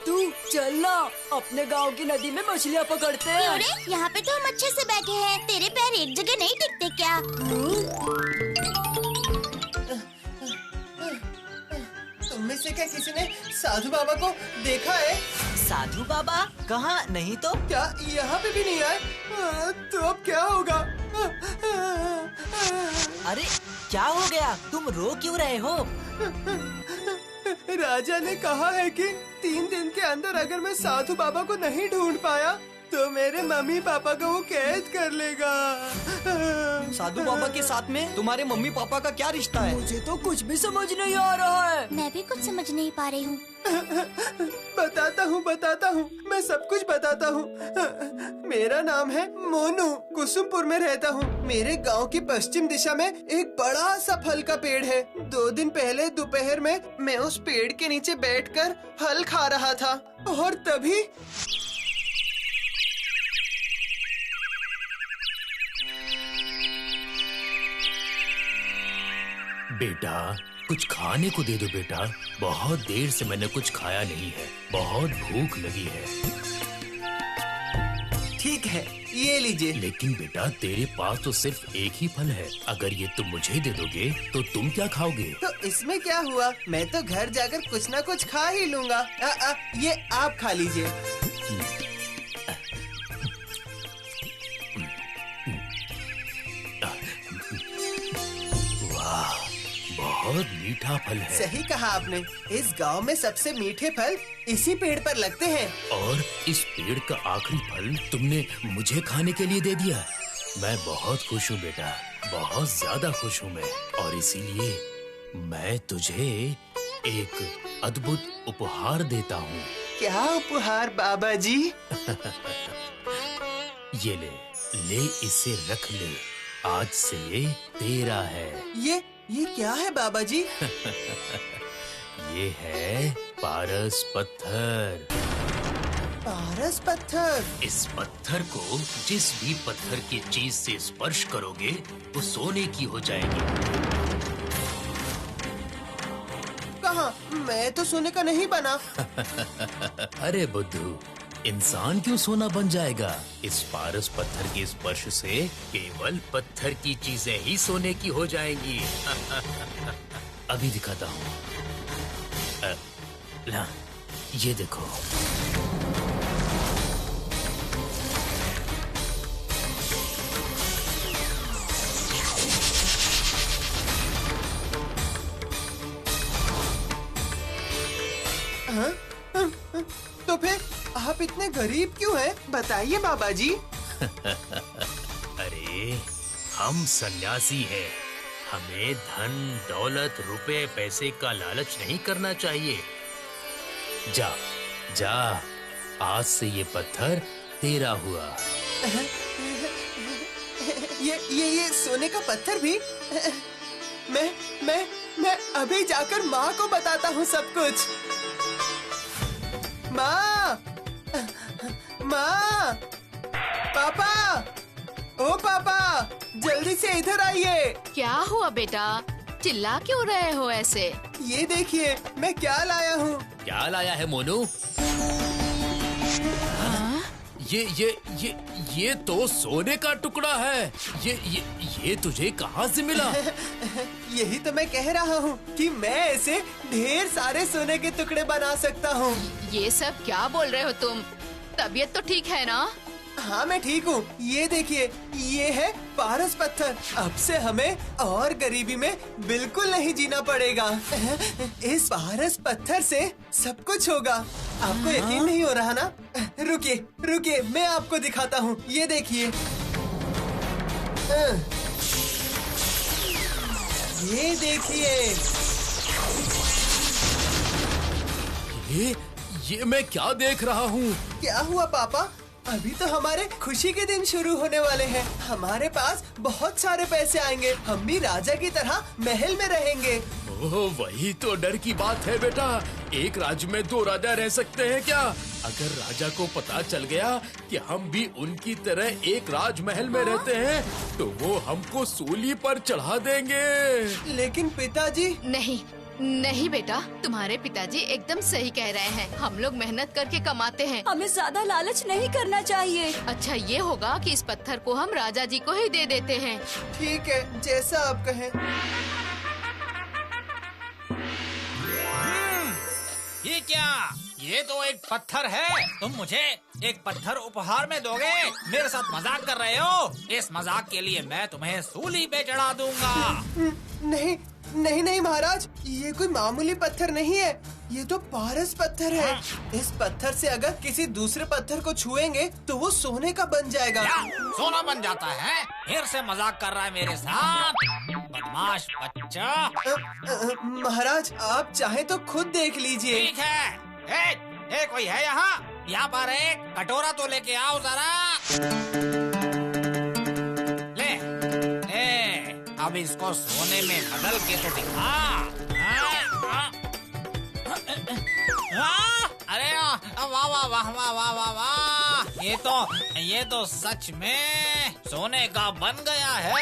मोटू चल ना, अपने गांव की नदी में मछलियाँ पकड़ते हैं। क्यों रे? यहाँ पे तो हम अच्छे से बैठे हैं, तेरे पैर एक जगह नहीं टिकते क्या? तुम में से क्या किसी ने साधु बाबा को देखा है? साधु बाबा? कहाँ? नहीं तो। क्या यहाँ पे भी नहीं आए? तो अब क्या होगा? अरे क्या हो गया? तुम रो क्यों रहे हो? राजा ने कहा है कि 3 दिन के अंदर अगर मैं साधु बाबा को नहीं ढूंढ पाया तो मेरे मम्मी पापा को वो कैद कर लेगा। साधु बाबा के साथ में तुम्हारे मम्मी पापा का क्या रिश्ता है? मुझे तो कुछ भी समझ नहीं आ रहा है। मैं भी कुछ समझ नहीं पा रही हूँ। बताता हूँ, मैं सब कुछ बताता हूँ। मेरा नाम है मोनू, कुसुमपुर में रहता हूँ। मेरे गांव की पश्चिम दिशा में एक बड़ा सा फल का पेड़ है। 2 दिन पहले दोपहर में मैं उस पेड़ के नीचे बैठकर फल खा रहा था और तभी बेटा कुछ खाने को दे दो बेटा, बहुत देर से मैंने कुछ खाया नहीं है, बहुत भूख लगी है। ठीक है, ये लीजिए। लेकिन बेटा तेरे पास तो सिर्फ एक ही फल है, अगर ये तुम मुझे दे दोगे तो तुम क्या खाओगे? तो इसमें क्या हुआ, मैं तो घर जाकर कुछ ना कुछ खा ही लूंगा। ये आप खा लीजिए। बहुत मीठा फल है। सही कहा आपने, इस गांव में सबसे मीठे फल इसी पेड़ पर लगते हैं। और इस पेड़ का आखिरी फल तुमने मुझे खाने के लिए दे दिया। मैं बहुत खुश हूँ बेटा, बहुत ज्यादा खुश हूँ मैं, और इसीलिए मैं तुझे एक अद्भुत उपहार देता हूँ। क्या उपहार बाबा जी? ये ले इसे रख ले, आज से ये तेरा है। ये क्या है बाबा जी? ये है पारस पत्थर। पारस पत्थर? इस पत्थर को जिस भी पत्थर की चीज से स्पर्श करोगे वो सोने की हो जाएगी। कहाँ? मैं तो सोने का नहीं बना। अरे बुद्धू, इंसान क्यों सोना बन जाएगा? इस पारस पत्थर के स्पर्श से केवल पत्थर की चीजें ही सोने की हो जाएंगी। अभी दिखाता हूँ। ला, ये देखो। तो फिर आप इतने गरीब क्यों हैं? बताइए बाबा जी। अरे हम सन्यासी हैं, हमें धन दौलत रुपए पैसे का लालच नहीं करना चाहिए। जा आज से ये पत्थर तेरा हुआ। ये सोने का पत्थर भी? मैं अभी जाकर माँ को बताता हूँ सब कुछ। माँ, पापा, ओ पापा, जल्दी से इधर आइए। क्या हुआ बेटा, चिल्ला क्यों रहे हो ऐसे? ये देखिए मैं क्या लाया हूँ। क्या लाया है मोनू? ये तो सोने का टुकड़ा है। ये तुझे कहाँ से मिला? यही तो मैं कह रहा हूँ कि मैं ऐसे ढेर सारे सोने के टुकड़े बना सकता हूँ। ये सब क्या बोल रहे हो तुम? तबीयत तो ठीक है ना? हाँ मैं ठीक हूँ। ये देखिए, ये है पारस पत्थर। अब से हमें और गरीबी में बिल्कुल नहीं जीना पड़ेगा। इस पारस पत्थर से सब कुछ होगा। आपको यकीन नहीं हो रहा ना? रुकिए, मैं आपको दिखाता हूँ। ये देखिए, ये देखिए। ये मैं क्या देख रहा हूँ? क्या हुआ पापा? अभी तो हमारे खुशी के दिन शुरू होने वाले हैं। हमारे पास बहुत सारे पैसे आएंगे। हम भी राजा की तरह महल में रहेंगे। ओह, वही तो डर की बात है बेटा। एक राज्य में 2 राजा रह सकते हैं क्या? अगर राजा को पता चल गया कि हम भी उनकी तरह एक राजमहल में रहते हैं तो वो हमको सूली पर चढ़ा देंगे। लेकिन पिताजी। नहीं बेटा, तुम्हारे पिताजी एकदम सही कह रहे हैं। हम लोग मेहनत करके कमाते हैं। हमें ज्यादा लालच नहीं करना चाहिए। अच्छा ये होगा कि इस पत्थर को हम राजा जी को ही दे देते हैं। ठीक है, जैसा आप कहें। ये क्या? ये तो एक पत्थर है। तुम मुझे एक पत्थर उपहार में दोगे? मेरे साथ मजाक कर रहे हो? इस मजाक के लिए मैं तुम्हें सूली पे चढ़ा दूंगा। नहीं नहीं नहीं महाराज, ये कोई मामूली पत्थर नहीं है। ये तो पारस पत्थर है। इस पत्थर से अगर किसी दूसरे पत्थर को छुएंगे तो वो सोने का बन जाएगा। क्या? सोना बन जाता है? फिर से मजाक कर रहा है मेरे साथ, बदमाश बच्चा। महाराज, आप चाहे तो खुद देख लीजिए। ठीक है। ए, कोई है यहाँ पर एक कटोरा तो लेके आओ जरा। ले, अब इसको सोने में बदल के तो दिखा। अरे वाह वाह वाह वाह वाह वाह वाह, ये तो सच में सोने का बन गया है।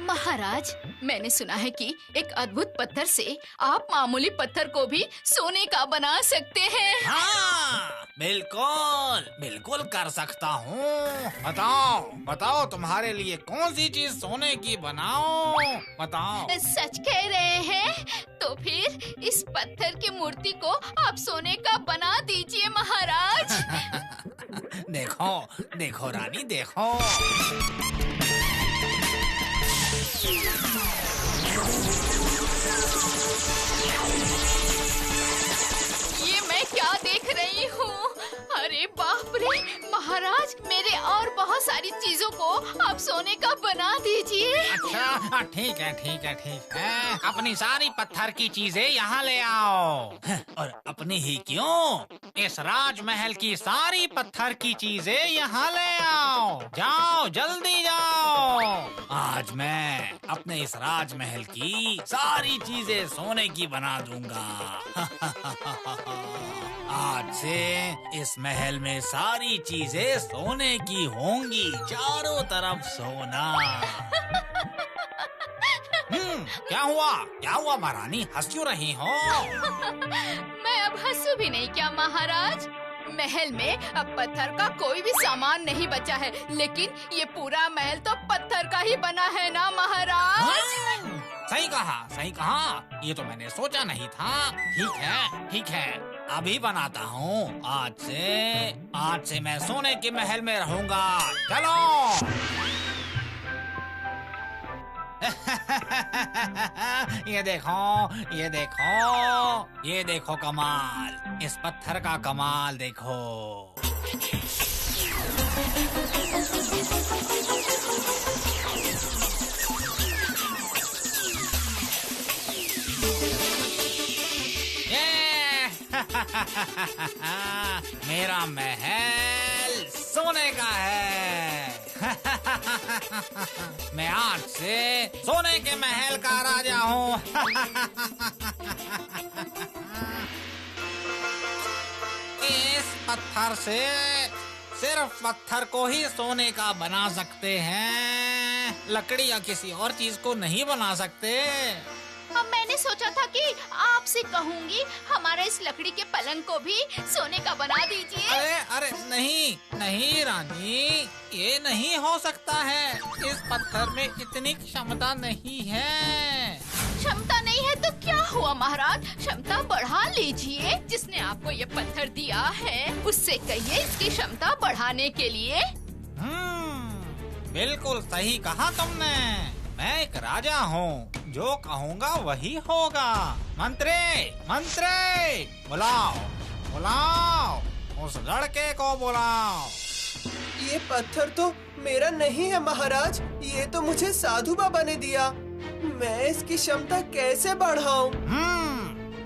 महाराज, मैंने सुना है कि एक अद्भुत पत्थर से आप मामूली पत्थर को भी सोने का बना सकते हैं। हाँ, बिल्कुल कर सकता हूँ। बताओ तुम्हारे लिए कौन सी चीज सोने की बनाओ? बताओ। सच कह रहे हैं? तो फिर इस पत्थर की मूर्ति को आप सोने का बना दीजिए महाराज। देखो रानी, देखो। ये मैं क्या देख रही हूँ? अरे बाप रे महाराज, मेरे और बहुत सारी चीजों को आप सोने का बना दीजिए। अच्छा, ठीक है। अपनी सारी पत्थर की चीजें यहाँ ले आओ। और अपनी ही क्यों, इस राजमहल की सारी पत्थर की चीजें यहाँ ले आओ। जाओ, जल्दी जाओ। आज मैं अपने इस राजमहल की सारी चीजें सोने की बना दूंगा। आज से इस महल में सारी चीजें सोने की होंगी, चारों तरफ सोना। क्या हुआ महारानी, हंस क्यों रही हो? मैं अब हंसू भी नहीं क्या महाराज? महल में अब पत्थर का कोई भी सामान नहीं बचा है, लेकिन ये पूरा महल तो पत्थर का ही बना है ना महाराज? सही कहा। ये तो मैंने सोचा नहीं था। ठीक है, अभी बनाता हूँ। आज से मैं सोने के महल में रहूंगा। चलो। ये देखो कमाल, इस पत्थर का कमाल देखो। मेरा महल सोने का है। मैं आज से सोने के महल का राजा हूँ। इस पत्थर से सिर्फ पत्थर को ही सोने का बना सकते हैं, लकड़ी या किसी और चीज को नहीं बना सकते। अब मैंने सोचा था कि आपसे कहूँगी हमारा इस लकड़ी के पलंग को भी सोने का बना दीजिए। अरे नहीं रानी, ये नहीं हो सकता है। इस पत्थर में इतनी क्षमता नहीं है। क्षमता नहीं है तो क्या हुआ महाराज, क्षमता बढ़ा लीजिए। जिसने आपको ये पत्थर दिया है उससे कहिए इसकी क्षमता बढ़ाने के लिए। बिल्कुल सही कहा तुमने। मैं एक राजा हूँ, जो कहूँगा वही होगा। मंत्री, बुलाओ, उस लड़के को बुलाओ। ये पत्थर तो मेरा नहीं है महाराज, ये तो मुझे साधु बाबा ने दिया। मैं इसकी क्षमता कैसे बढ़ाऊं?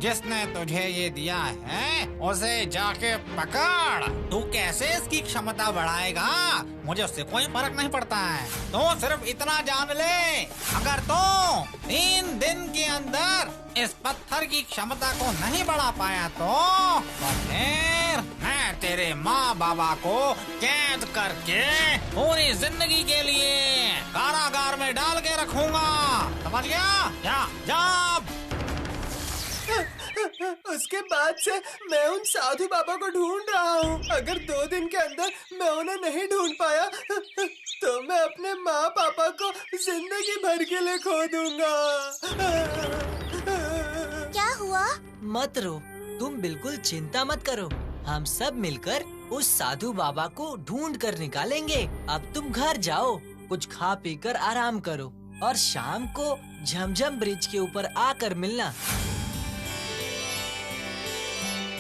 जिसने तुझे ये दिया है उसे जाके पकड़। तू कैसे इसकी क्षमता बढ़ाएगा, मुझे उससे कोई फर्क नहीं पड़ता है। तो सिर्फ इतना जान ले, अगर तो 3 दिन के अंदर इस पत्थर की क्षमता को नहीं बढ़ा पाया तो फिर मैं तेरे माँ बाबा को कैद करके पूरी जिंदगी के लिए में डाल के रखूंगा, समझ गया? जा। उसके बाद से मैं उन साधु बाबा को ढूंढ रहा हूँ। अगर 2 दिन के अंदर मैं उन्हें नहीं ढूंढ पाया तो मैं अपने माँ पापा को जिंदगी भर के लिए खो दूंगा। क्या हुआ? मत रो, तुम बिल्कुल चिंता मत करो। हम सब मिलकर उस साधु बाबा को ढूंढ कर निकालेंगे। अब तुम घर जाओ, कुछ खा पी कर आराम करो और शाम को झमझम ब्रिज के ऊपर आकर मिलना।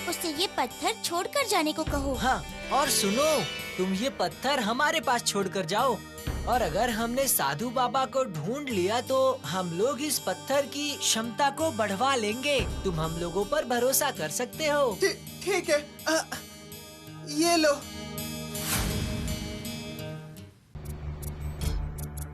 उससे ये पत्थर छोड़कर जाने को कहो। हाँ, और सुनो, तुम ये पत्थर हमारे पास छोड़कर जाओ, और अगर हमने साधु बाबा को ढूंढ लिया तो हम लोग इस पत्थर की क्षमता को बढ़वा लेंगे। तुम हम लोगों पर भरोसा कर सकते हो। ठीक है, ये लो।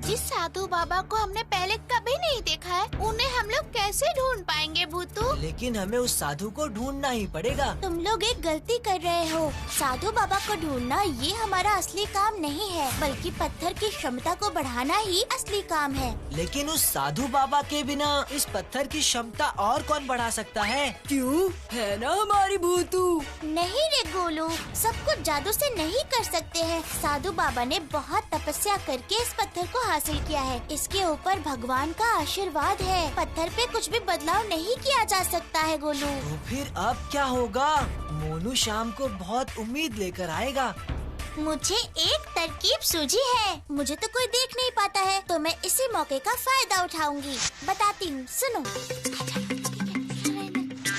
जिस साधु बाबा को हमने पहले कभी नहीं देखा है, उन्हें हम लोग कैसे ढूंढ पाएंगे भूतू? लेकिन हमें उस साधु को ढूंढना ही पड़ेगा। तुम लोग एक गलती कर रहे हो। साधु बाबा को ढूंढना ये हमारा असली काम नहीं है, बल्कि पत्थर की क्षमता को बढ़ाना ही असली काम है। लेकिन उस साधु बाबा के बिना इस पत्थर की क्षमता और कौन बढ़ा सकता है? क्यों? है ना हमारी भूतू। नहीं रे गोलू, सब कुछ जादू से नहीं कर सकते हैं। साधु बाबा ने बहुत तपस्या करके इस पत्थर को हासिल किया है। इसके ऊपर भगवान का आशीर्वाद है। पत्थर पे कुछ भी बदलाव नहीं किया जा सकता है गोलू। तो फिर अब क्या होगा? मोनू शाम को बहुत उम्मीद लेकर आएगा। मुझे एक तरकीब सूझी है। मुझे तो कोई देख नहीं पाता है, तो मैं इसी मौके का फायदा उठाऊंगी। बताती हूँ, सुनो।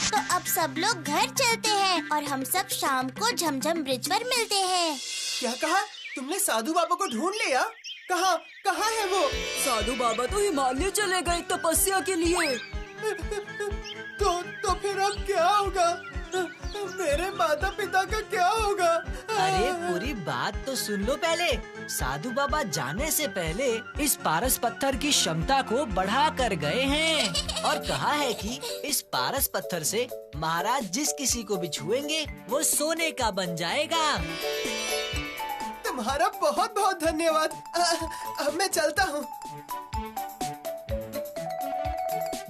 तो अब सब लोग घर चलते हैं और हम सब शाम को झमझम ब्रिज पर मिलते हैं। क्या कहा तुमने? साधु बाबा को ढूंढ लिया? कहाँ है वो? साधु बाबा तो हिमालय चले गए तपस्या के लिए। तो फिर अब क्या होगा? मेरे माता पिता का क्या होगा? अरे पूरी बात तो सुन लो पहले। साधु बाबा जाने से पहले इस पारस पत्थर की क्षमता को बढ़ा कर गए हैं और कहा है कि इस पारस पत्थर से महाराज जिस किसी को भी छुएंगे वो सोने का बन जाएगा। तुम्हारा बहुत बहुत धन्यवाद। अब मैं चलता हूँ।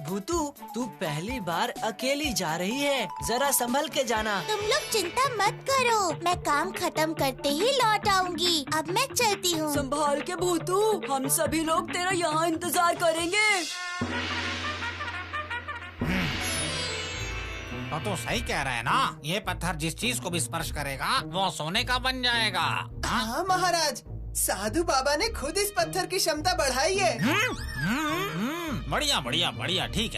भूतू, तू पहली बार अकेली जा रही है, जरा संभल के जाना। तुम लोग चिंता मत करो, मैं काम खत्म करते ही लौट आऊंगी। अब मैं चलती हूँ। संभाल के भूतू, हम सभी लोग तेरा यहाँ इंतजार करेंगे। तो सही कह रहे हैं ना, ये पत्थर जिस चीज को भी स्पर्श करेगा वो सोने का बन जाएगा। हाँ महाराज, साधु बाबा ने खुद इस पत्थर की क्षमता बढ़ाई है। बढ़िया बढ़िया बढ़िया, ठीक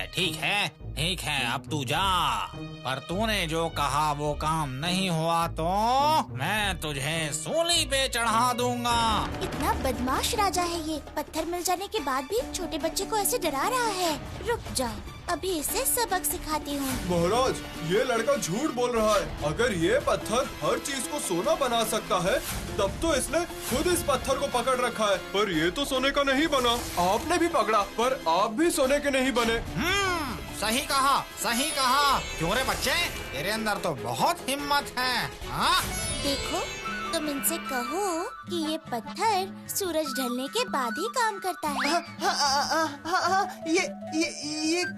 है, अब तू जा। पर तूने जो कहा वो काम नहीं हुआ तो मैं तुझे सूली पे चढ़ा दूंगा। इतना बदमाश राजा है ये, पत्थर मिल जाने के बाद भी छोटे बच्चे को ऐसे डरा रहा है। रुक जाओ, अभी इसे सबक सिखाती हूँ। महाराज, ये लड़का झूठ बोल रहा है। अगर ये पत्थर हर चीज को सोना बना सकता है तब तो इसने खुद इस पत्थर को पकड़ रखा है। पर ये तो सोने का नहीं बना। आपने भी पकड़ा पर आप भी सोने के नहीं बने। सही कहा। क्यों रे बच्चे, तेरे अंदर तो बहुत हिम्मत है। हाँ? देखो, तुम इनसे कहो कि ये पत्थर सूरज ढलने के बाद ही काम करता है।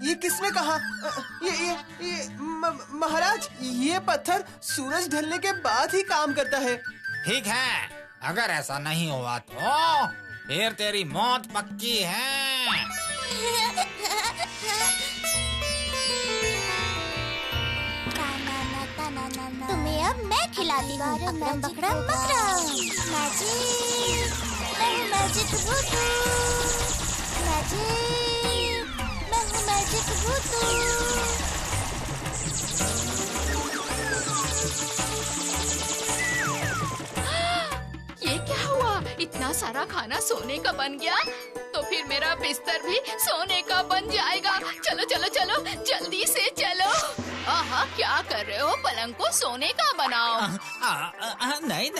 ये किसने कहा? महाराज, ये पत्थर सूरज ढलने के बाद ही काम करता है। ठीक है, अगर ऐसा नहीं हुआ तो फिर तेरी मौत पक्की है। तुम्हें अब मैं खिलाती हूँ। अकड़म बकड़म बकड़म। मैजिक, मैं हूँ मैजिक भूतू। मैं हूँ मैजिक भूतू। ये क्या हुआ? इतना सारा खाना सोने का बन गया, तो फिर मेरा बिस्तर भी सोने का बन जाएगा। चलो चलो चलो, जल्दी से चलो। आहा, क्या कर रहे हो? पलंग को सोने का बनाओ। नहीं,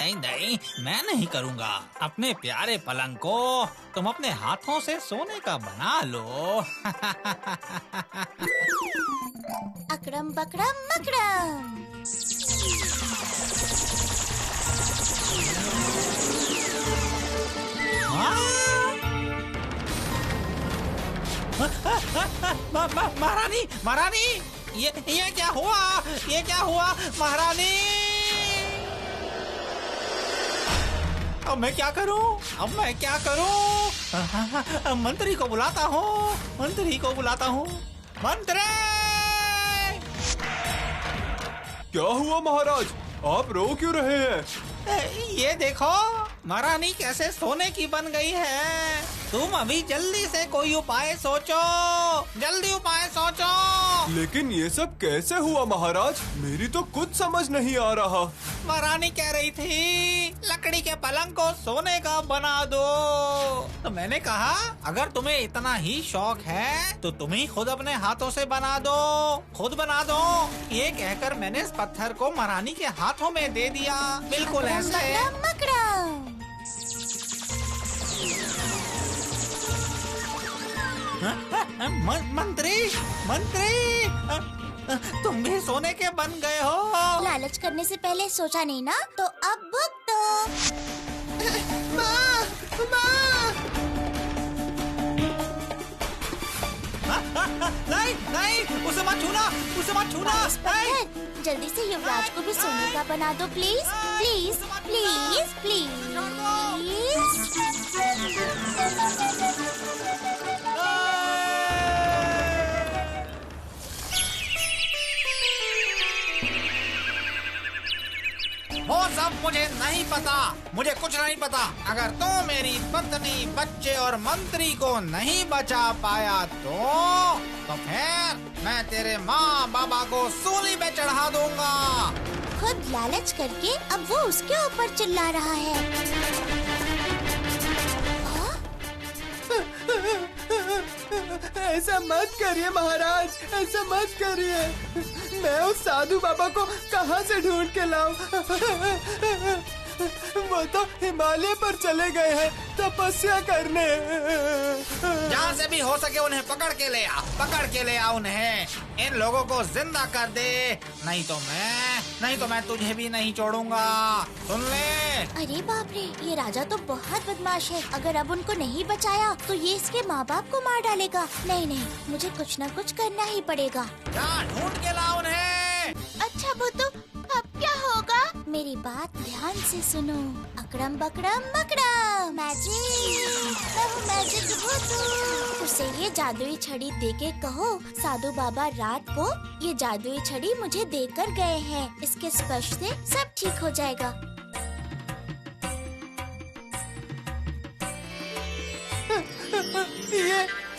मैं नहीं करूँगा। अपने प्यारे पलंग को तुम अपने हाथों से सोने का बना लो। अकड़म बकड़म मकड़म। महारानी महारानी, ये क्या हुआ? ये क्या हुआ महारानी? अब मैं क्या करूं? मंत्री को बुलाता हूँ। मंत्री! क्या हुआ महाराज? आप रो क्यों रहे हैं? ये देखो, महारानी कैसे सोने की बन गई है। तुम अभी जल्दी से कोई उपाय सोचो, जल्दी उपाय सोचो। लेकिन ये सब कैसे हुआ महाराज? मेरी तो कुछ समझ नहीं आ रहा। महारानी कह रही थी लकड़ी के पलंग को सोने का बना दो, तो मैंने कहा अगर तुम्हें इतना ही शौक है तो तुम ही खुद अपने हाथों से बना दो, खुद बना दो। ये कहकर मैंने इस पत्थर को महारानी के हाथों में दे दिया, बिल्कुल ऐसे। मंत्री तुम भी सोने के बन गए हो। लालच करने से पहले सोचा नहीं ना, तो अब भुगतो। नहीं, उसे मत छूना। जल्दी से युवराज को भी सोने का बना दो, प्लीज प्लीज प्लीज प्लीज। वो सब मुझे नहीं पता, मुझे कुछ नहीं पता। अगर तू मेरी पत्नी, बच्चे और मंत्री को नहीं बचा पाया तो फिर मैं तेरे माँ बाबा को सूली पे चढ़ा दूंगा। खुद लालच करके अब वो उसके ऊपर चिल्ला रहा है। ऐसा मत करिए महाराज, ऐसा मत करिए। मैं उस साधु बाबा को कहाँ से ढूंढ के लाऊं? वो तो हिमालय पर चले गए हैं तपस्या करने। जहाँ से भी हो सके उन्हें पकड़ के ले आ उन्हें। इन लोगों को जिंदा कर दे, नहीं तो मैं तुझे भी नहीं छोड़ूंगा, सुन ले। अरे बाप रे, ये राजा तो बहुत बदमाश है। अगर अब उनको नहीं बचाया तो ये इसके माँ बाप को मार डालेगा। नहीं, मुझे कुछ न कुछ करना ही पड़ेगा। जा ढूंढ के ला उन्हें। अच्छा बुद्धू, अब क्या होगा? मेरी बात ध्यान से सुनो। अकड़म बकड़म बकड़म, मैजिक बुद्धू। उसे ये जादुई छड़ी देके कहो साधु बाबा रात को ये जादुई छड़ी मुझे देकर गए हैं। इसके स्पर्श से सब ठीक हो जाएगा।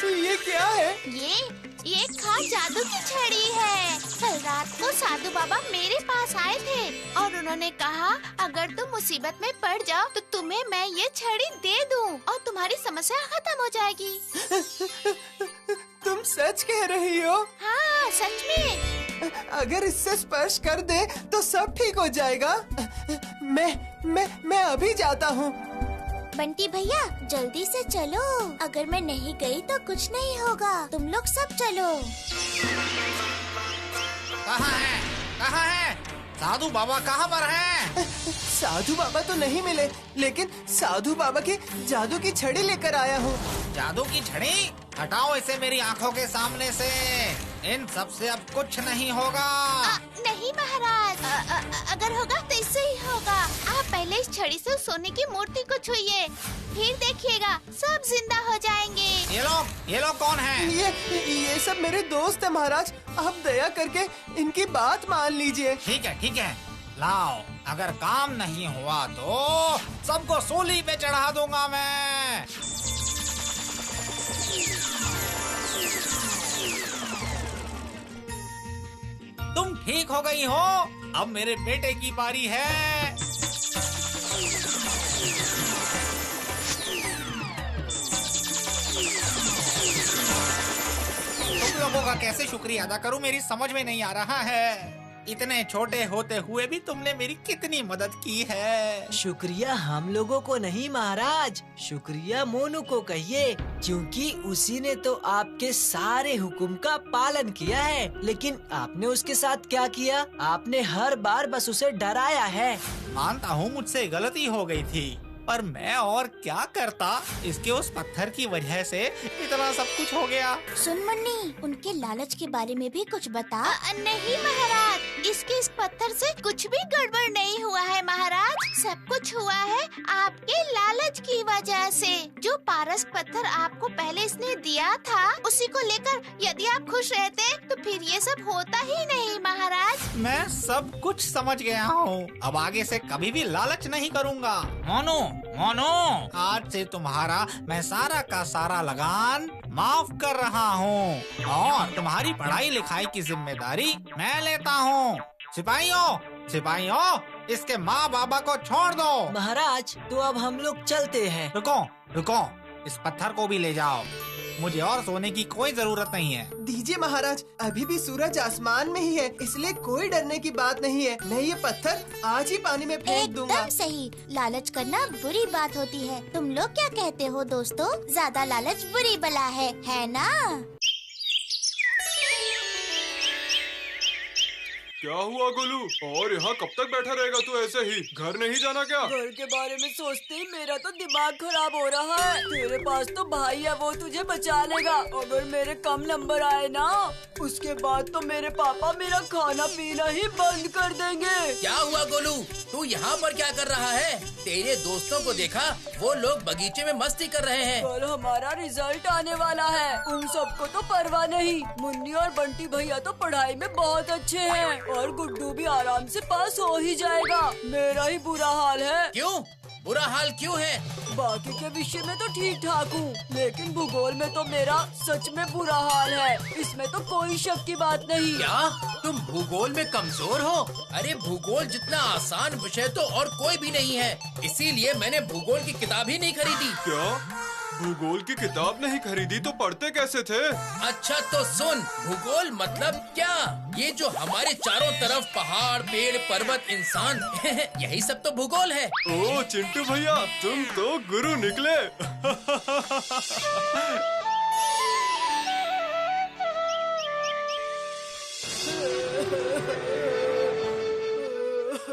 ये क्या है? ये खास जादू की छड़ी है। कल रात को साधु बाबा मेरे पास आए थे और उन्होंने कहा अगर तुम मुसीबत में पड़ जाओ तो तुम्हें मैं ये छड़ी दे दूं और तुम्हारी समस्या खत्म हो जाएगी। तुम सच कह रही हो? हाँ, सच में। अगर इससे स्पर्श कर दे तो सब ठीक हो जाएगा। मैं अभी जाता हूँ। बंटी भैया जल्दी से चलो, अगर मैं नहीं गई तो कुछ नहीं होगा। तुम लोग सब चलो। कहाँ है? साधु बाबा कहाँ पर हैं? साधु बाबा तो नहीं मिले, लेकिन साधु बाबा की जादू की छड़ी लेकर आया हूँ। जादू की छड़ी? हटाओ इसे मेरी आंखों के सामने से। इन सब से अब कुछ नहीं होगा। नहीं महाराज, अगर होगा तो इससे ही होगा। आप पहले इस छड़ी से उस सोने की मूर्ति को छुइए, फिर देखिएगा सब जिंदा हो जाएंगे। ये लोग कौन हैं? ये सब मेरे दोस्त हैं महाराज। आप दया करके इनकी बात मान लीजिए। ठीक है, लाओ। अगर काम नहीं हुआ तो सबको सूली पे चढ़ा दूंगा मैं। तुम ठीक हो गई हो, अब मेरे बेटे की बारी है। तुम लोगों का कैसे शुक्रिया अदा करूं मेरी समझ में नहीं आ रहा है। इतने छोटे होते हुए भी तुमने मेरी कितनी मदद की है। शुक्रिया हम लोगों को नहीं महाराज, शुक्रिया मोनू को कहिए, क्योंकि उसी ने तो आपके सारे हुक्म का पालन किया है। लेकिन आपने उसके साथ क्या किया? आपने हर बार बस उसे डराया है। मानता हूँ मुझसे गलती हो गई थी, पर मैं और क्या करता, इसके उस पत्थर की वजह से इतना सब कुछ हो गया। सुन मुन्नी, उनके लालच के बारे में भी कुछ बता। नहीं महाराज, इसके इस पत्थर से कुछ भी गड़बड़ नहीं हुआ है महाराज। सब कुछ हुआ है आपके लालच की वजह से। जो पारस पत्थर आपको पहले इसने दिया था, उसी को लेकर यदि आप खुश रहते तो फिर ये सब होता ही नहीं महाराज। मैं सब कुछ समझ गया हूँ, अब आगे से कभी भी लालच नहीं करूँगा। मोनू, मोनू, आज से तुम्हारा मैं सारा का सारा लगान माफ कर रहा हूँ और तुम्हारी पढ़ाई लिखाई की जिम्मेदारी मैं लेता हूँ। सिपाहियों, सिपाहियों, इसके माँ बाबा को छोड़ दो। महाराज, तो अब हम लोग चलते हैं। रुको, रुको, इस पत्थर को भी ले जाओ। मुझे और सोने की कोई जरूरत नहीं है। दीजिए महाराज, अभी भी सूरज आसमान में ही है, इसलिए कोई डरने की बात नहीं है। मैं ये पत्थर आज ही पानी में फेंक दूंगा। एकदम सही, लालच करना बुरी बात होती है। तुम लोग क्या कहते हो दोस्तों? ज्यादा लालच बुरी बला है ना? क्या हुआ गोलू? और यहाँ कब तक बैठा रहेगा तू ऐसे ही? घर नहीं जाना क्या? घर के बारे में सोचते ही मेरा तो दिमाग खराब हो रहा है। तेरे पास तो भाई है, वो तुझे बचा लेगा। अगर मेरे कम नंबर आए ना, उसके बाद तो मेरे पापा मेरा खाना पीना ही बंद कर देंगे। क्या हुआ गोलू? तू यहाँ पर क्या कर रहा है? तेरे दोस्तों को देखा, वो लोग बगीचे में मस्ती कर रहे हैं। कल हमारा रिजल्ट आने वाला है, उन सबको तो परवाह नहीं। मुन्नी और बंटी भैया तो पढ़ाई में बहुत अच्छे हैं और गुड्डू भी आराम से पास हो ही जाएगा। मेरा ही बुरा हाल है। क्यों? बुरा हाल क्यों है? बाकी के विषय में तो ठीक ठाक हूँ, लेकिन भूगोल में तो मेरा सच में बुरा हाल है। इसमें तो कोई शक की बात नहीं। क्या तुम भूगोल में कमजोर हो? अरे भूगोल जितना आसान विषय तो और कोई भी नहीं है, इसीलिए मैंने भूगोल की किताब ही नहीं खरीदी। क्या भूगोल की किताब नहीं खरीदी तो पढ़ते कैसे थे? अच्छा तो सुन, भूगोल मतलब क्या? ये जो हमारे चारों तरफ पहाड़, पेड़, पर्वत, इंसान यही सब तो भूगोल है। ओ चिंटू भैया, तुम तो गुरु निकले।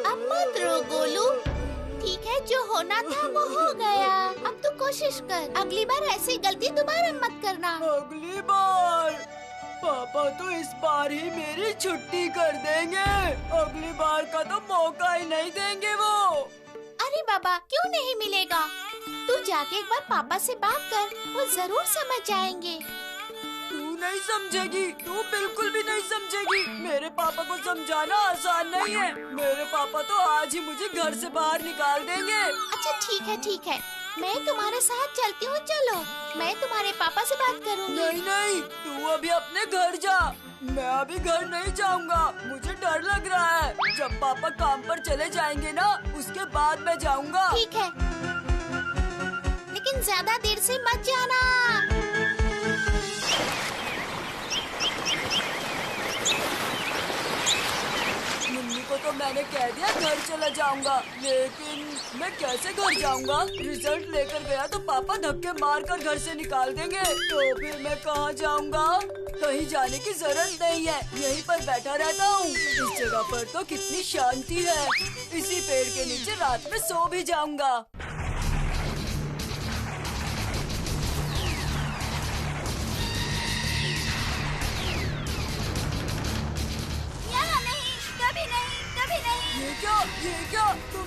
अब मत रो गोलू, ठीक है, जो होना था वो हो गया। अब तू कोशिश कर, अगली बार ऐसी गलती दोबारा मत करना। अगली बार? पापा तो इस बार ही मेरी छुट्टी कर देंगे। अगली बार का तो मौका ही नहीं देंगे वो। अरे बाबा, क्यों नहीं मिलेगा? तू जाके एक बार पापा से बात कर, वो जरूर समझ जाएंगे। तू नहीं समझेगी, तू बिल्कुल भी नहीं समझेगी। मेरे पापा को समझाना आसान नहीं है। मेरे पापा तो आज ही मुझे घर से बाहर निकाल देंगे। अच्छा ठीक है, मैं तुम्हारे साथ चलती हूँ। चलो, मैं तुम्हारे पापा से बात करूँगी। नहीं, तू अभी अपने घर जा। मैं अभी घर नहीं जाऊँगा, मुझे डर लग रहा है। जब पापा काम पर चले जाएंगे ना, उसके बाद मैं जाऊँगा। ठीक है, लेकिन ज्यादा देर से मत जाना। को तो मैंने कह दिया घर चला जाऊंगा, लेकिन मैं कैसे घर जाऊंगा? रिजल्ट लेकर गया तो पापा धक्के मार कर घर से निकाल देंगे। तो फिर मैं कहाँ जाऊंगा? कहीं जाने की जरूरत नहीं है, यहीं पर बैठा रहता हूँ। इस जगह पर तो कितनी शांति है। इसी पेड़ के नीचे रात में सो भी जाऊंगा। ये क्या? तुम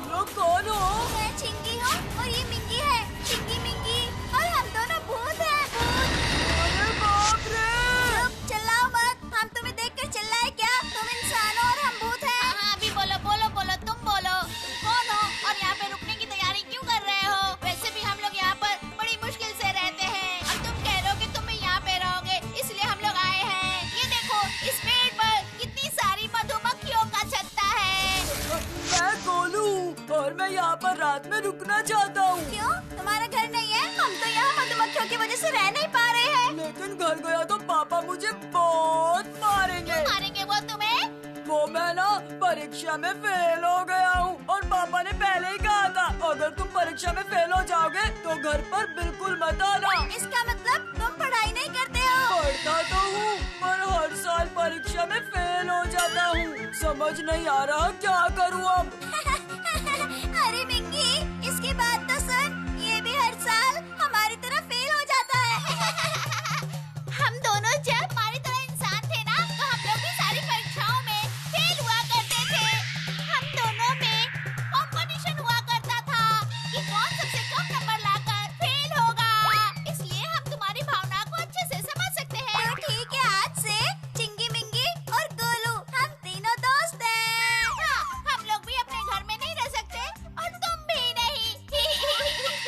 लोग कौन हो? मैं चिंकी हूँ और ये मिंकी है। चिंकी मिंकी और हम दोनों भूत हैं। अरे बाप रे! चिल्लाओ मत, हम तुम्हें देखकर चिल्लाए क्या? तुम इंसान हो और हम भूत हैं। हाँ, अभी बोलो, तुम बोलो, कौन हो और यहाँ पे रुकने की तैयारी क्यों कर रहे हो? वैसे भी हम लोग यहाँ पर बड़ी मुश्किल से रहते हैं और तुम कह रहे हो कि तुम भी यहाँ पे रहोगे, इसलिए हम लोग आए हैं। ये देखो, इस पेड़ पर कितनी सारी मधुमक्खियों का छत्ता है। मैं गोलू और मैं यहाँ पर रात में रुकना चाहता हूँ। क्यों? तुम्हारा घर नहीं है? हम तो यहाँ मधुमक्खियों की वजह से रह नहीं पा रहे हैं। लेकिन घर गया तो पापा मुझे बहुत मारेंगे। क्यों मारेंगे वो तुम्हें? वो मैं ना परीक्षा में फेल हो गया हूँ और पापा ने पहले ही कहा था, अगर तुम परीक्षा में फेल हो जाओगे तो घर पर बिल्कुल मत आना। इसका मतलब तुम पढ़ाई नहीं करते हो? पढ़ता तो हूँ, पर हर साल परीक्षा में फेल हो जाता हूँ। समझ नहीं आ रहा क्या करूँ अब। अरे मिंकी, से कम नंबर लाकर फेल होगा। इसलिए हम तुम्हारी भावना को अच्छे से समझ सकते हैं। तो ठीक है, आज से चिंगी मिंगी और गोलू हम तीनों दोस्त हैं। हाँ, हम लोग भी अपने घर में नहीं रह सकते और तुम भी नहीं।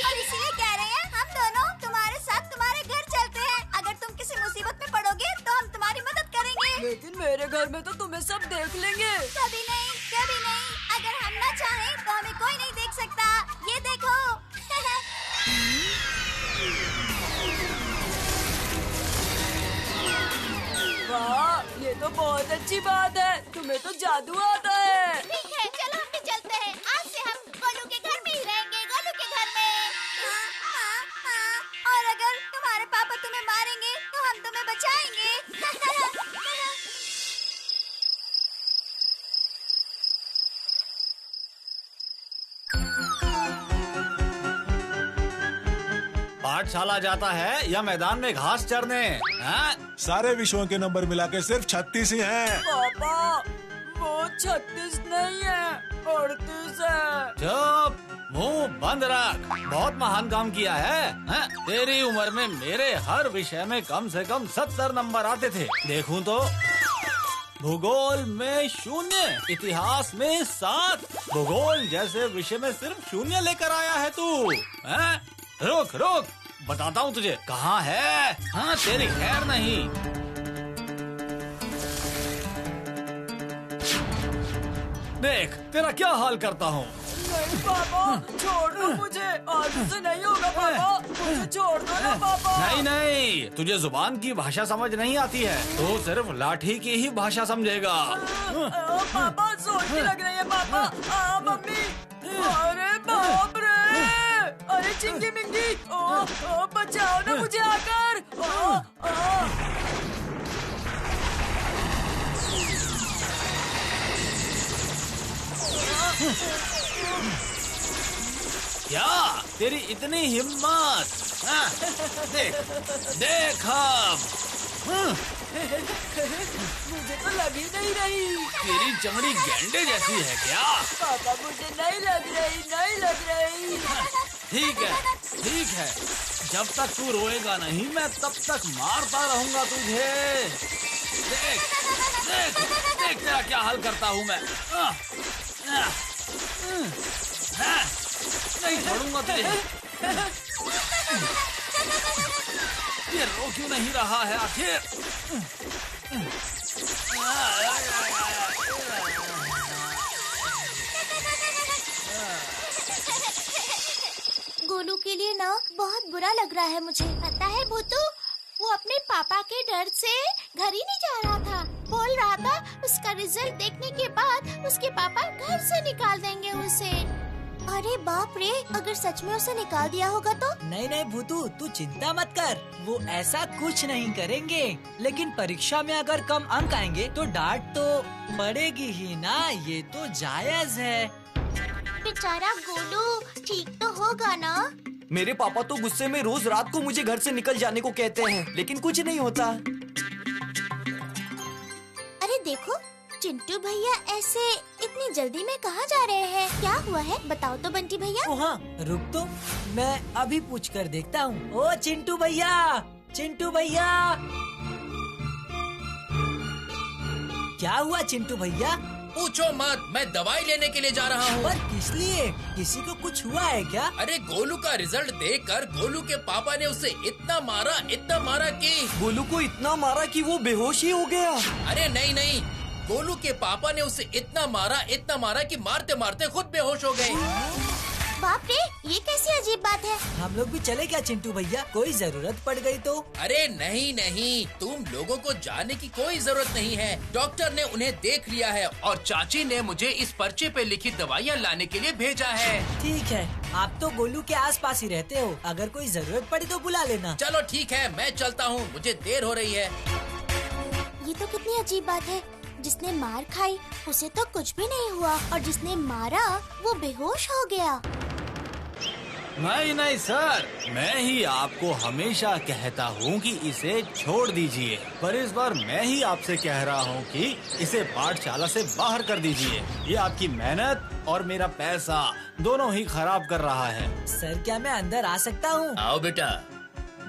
और इसीलिए कह रहे हैं हम दोनों तुम्हारे साथ तुम्हारे घर चलते हैं। अगर तुम किसी मुसीबत में पड़ोगे तो हम तुम्हारी मदद करेंगे। लेकिन मेरे घर में तो तुम्हें सब देख लेंगे। कभी नहीं, कभी नहीं। अगर हम ना चाहें तो हमें कोई नहीं देख सकता। ये देखो। वाह, ये तो बहुत अच्छी बात है। तुम्हें तो जादू आता है। ठीक है, चलो हम भी चलते हैं। आज से हम गोलू के घर में ही रहेंगे, गोलू के घर में। और अगर तुम्हारे पापा तुम्हें मारेंगे तो हम तुम्हें बचाएंगे। पाठशाला जाता है या मैदान में घास चरने? हाँ? सारे विषयों के नंबर मिला के सिर्फ 36 ही हैं। पापा, वो 36 नहीं है, 38 है। चुप, मुंह बंद रख। बहुत महान काम किया है। हाँ? तेरी उम्र में मेरे हर विषय में कम से कम 70 नंबर आते थे। देखूं तो भूगोल में 0, इतिहास में 7, भूगोल जैसे विषय में सिर्फ 0 लेकर आया है तू। हाँ? रुक रुक, बताता हूँ तुझे कहाँ है। हाँ, तेरी खैर नहीं। देख तेरा क्या हाल करता हूँ। नहीं पापा, छोड़ दो मुझे। आज से नहीं होगा पापा, मुझे छोड़ दो ना पापा। नहीं नहीं, तुझे जुबान की भाषा समझ नहीं आती है। तू सिर्फ लाठी की ही भाषा समझेगा। पापा, सोच की लग रही है पापा। मम्मी, अरे बाप रे, अरे चिंगी मिंगी, बचाओ ना मुझे आकर। क्या तेरी इतनी हिम्मत? हाँ, देख देख अब। मुझे तो लग ही नहीं रही। तेरी चमड़ी गेंडे जैसी है क्या? पापा, मुझे नहीं लग रही, नहीं लग रही। ठीक है, जब तक तू रोएगा नहीं मैं तब तक मारता रहूंगा तुझे। देख देख देख तेरा क्या हाल करता हूँ मैं। नहीं छोड़ूंगा तुझे। ये रो क्यों नहीं रहा है आखिर? गोलू के लिए ना बहुत बुरा लग रहा है मुझे। पता है भूतू, वो अपने पापा के डर से घर ही नहीं जा रहा था। बोल रहा था उसका रिजल्ट देखने के बाद उसके पापा घर से निकाल देंगे उसे। अरे बाप रे, अगर सच में उसे निकाल दिया होगा तो? नहीं नहीं भूतू, तू चिंता मत कर, वो ऐसा कुछ नहीं करेंगे। लेकिन परीक्षा में अगर कम अंक आएंगे तो डांट तो पड़ेगी ही ना, ये तो जायज है। बेचारा गोलू ठीक तो होगा ना? मेरे पापा तो गुस्से में रोज रात को मुझे घर से निकल जाने को कहते हैं, लेकिन कुछ नहीं होता। अरे देखो, चिंटू भैया ऐसे इतनी जल्दी में कहाँ जा रहे हैं? क्या हुआ है बताओ तो बंटी भैया। ओ हाँ, रुक तो, मैं अभी पूछ कर देखता हूँ। ओ चिंटू भैया, चिंटू भैया, क्या हुआ चिंटू भैया? पूछो मत, मैं दवाई लेने के लिए जा रहा हूँ। पर किस लिए? किसी को कुछ हुआ है क्या? अरे गोलू का रिजल्ट देखकर गोलू के पापा ने उसे इतना मारा कि गोलू को इतना मारा कि वो बेहोश ही हो गया। अरे नहीं नहीं, गोलू के पापा ने उसे इतना मारा कि मारते मारते खुद बेहोश हो गए। बाप रे, ये कैसी अजीब बात है। हम लोग भी चले क्या चिंटू भैया? कोई जरूरत पड़ गई तो? अरे नहीं नहीं, तुम लोगों को जाने की कोई जरूरत नहीं है। डॉक्टर ने उन्हें देख लिया है और चाची ने मुझे इस पर्चे पे लिखी दवाइयाँ लाने के लिए भेजा है। ठीक है, आप तो गोलू के आसपास ही रहते हो, अगर कोई जरूरत पड़ी तो बुला लेना। चलो ठीक है, मैं चलता हूँ, मुझे देर हो रही है। ये तो कितनी अजीब बात है। जिसने मार खाई उसे तो कुछ भी नहीं हुआ और जिसने मारा वो बेहोश हो गया। नहीं नहीं सर, मैं ही आपको हमेशा कहता हूँ कि इसे छोड़ दीजिए, पर इस बार मैं ही आपसे कह रहा हूँ कि इसे पाठशाला से बाहर कर दीजिए। ये आपकी मेहनत और मेरा पैसा दोनों ही खराब कर रहा है। सर क्या मैं अंदर आ सकता हूँ? आओ बेटा,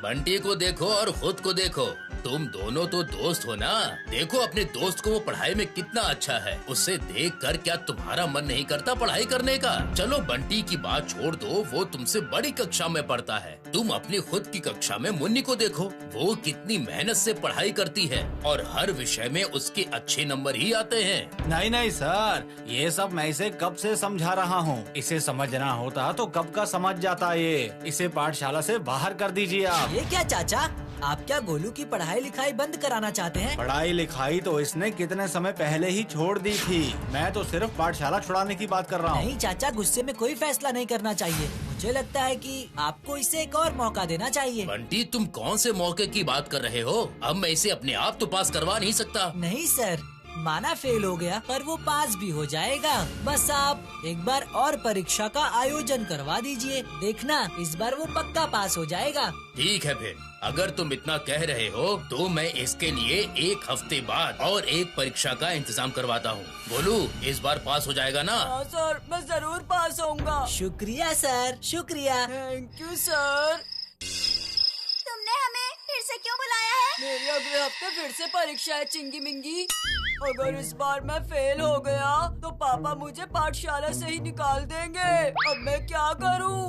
बंटी को देखो और खुद को देखो। तुम दोनों तो दोस्त हो ना। देखो अपने दोस्त को, वो पढ़ाई में कितना अच्छा है। उसे देखकर क्या तुम्हारा मन नहीं करता पढ़ाई करने का? चलो बंटी की बात छोड़ दो, वो तुमसे बड़ी कक्षा में पढ़ता है। तुम अपनी खुद की कक्षा में मुन्नी को देखो, वो कितनी मेहनत से पढ़ाई करती है और हर विषय में उसके अच्छे नंबर ही आते हैं। नहीं नहीं सर, ये सब मैं इसे कब से समझा रहा हूँ। इसे समझना होता तो कब का समझ जाता ये। इसे पाठशाला से बाहर कर दीजिए आप। ये क्या चाचा, आप क्या गोलू की पढ़ाई लिखाई बंद कराना चाहते हैं? पढ़ाई लिखाई तो इसने कितने समय पहले ही छोड़ दी थी। मैं तो सिर्फ पाठशाला छुड़ाने की बात कर रहा हूँ। नहीं चाचा, गुस्से में कोई फैसला नहीं करना चाहिए। मुझे लगता है कि आपको इसे एक और मौका देना चाहिए। बंटी, तुम कौन से मौके की बात कर रहे हो? अब मैं इसे अपने आप तो पास करवा नहीं सकता। नहीं सर, माना फेल हो गया पर वो पास भी हो जाएगा। बस आप एक बार और परीक्षा का आयोजन करवा दीजिए, देखना इस बार वो पक्का पास हो जाएगा। ठीक है फिर, अगर तुम इतना कह रहे हो तो मैं इसके लिए 1 हफ्ते बाद और एक परीक्षा का इंतजाम करवाता हूँ। बोलू, इस बार पास हो जाएगा ना? हाँ सर, मैं जरूर पास होऊंगा। शुक्रिया सर, शुक्रिया। Thank you sir. तुमने हमें फिर से क्यों बुलाया है? मेरी अगले हफ्ते फिर से परीक्षा है चिंगी मिंगी। अगर इस बार मैं फेल हो गया तो पापा मुझे पाठशाला से ही निकाल देंगे। अब मैं क्या करूं?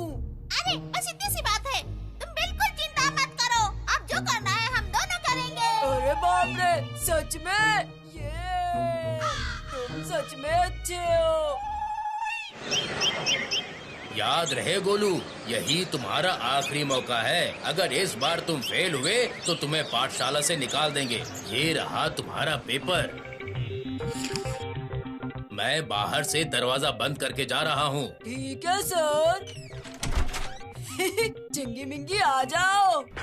अरे बस इतनी सी बात है, तुम बिल्कुल चिंता मत करो। अब जो करना है हम दोनों करेंगे। अरे बाप रे, सच में? ये तुम सच में अच्छे हो। याद रहे गोलू, यही तुम्हारा आखिरी मौका है। अगर इस बार तुम फेल हुए तो तुम्हें पाठशाला से निकाल देंगे। ये रहा तुम्हारा पेपर। मैं बाहर से दरवाजा बंद करके जा रहा हूँ। ठीक है सर। चिंगी मिंगी आ जाओ। मैं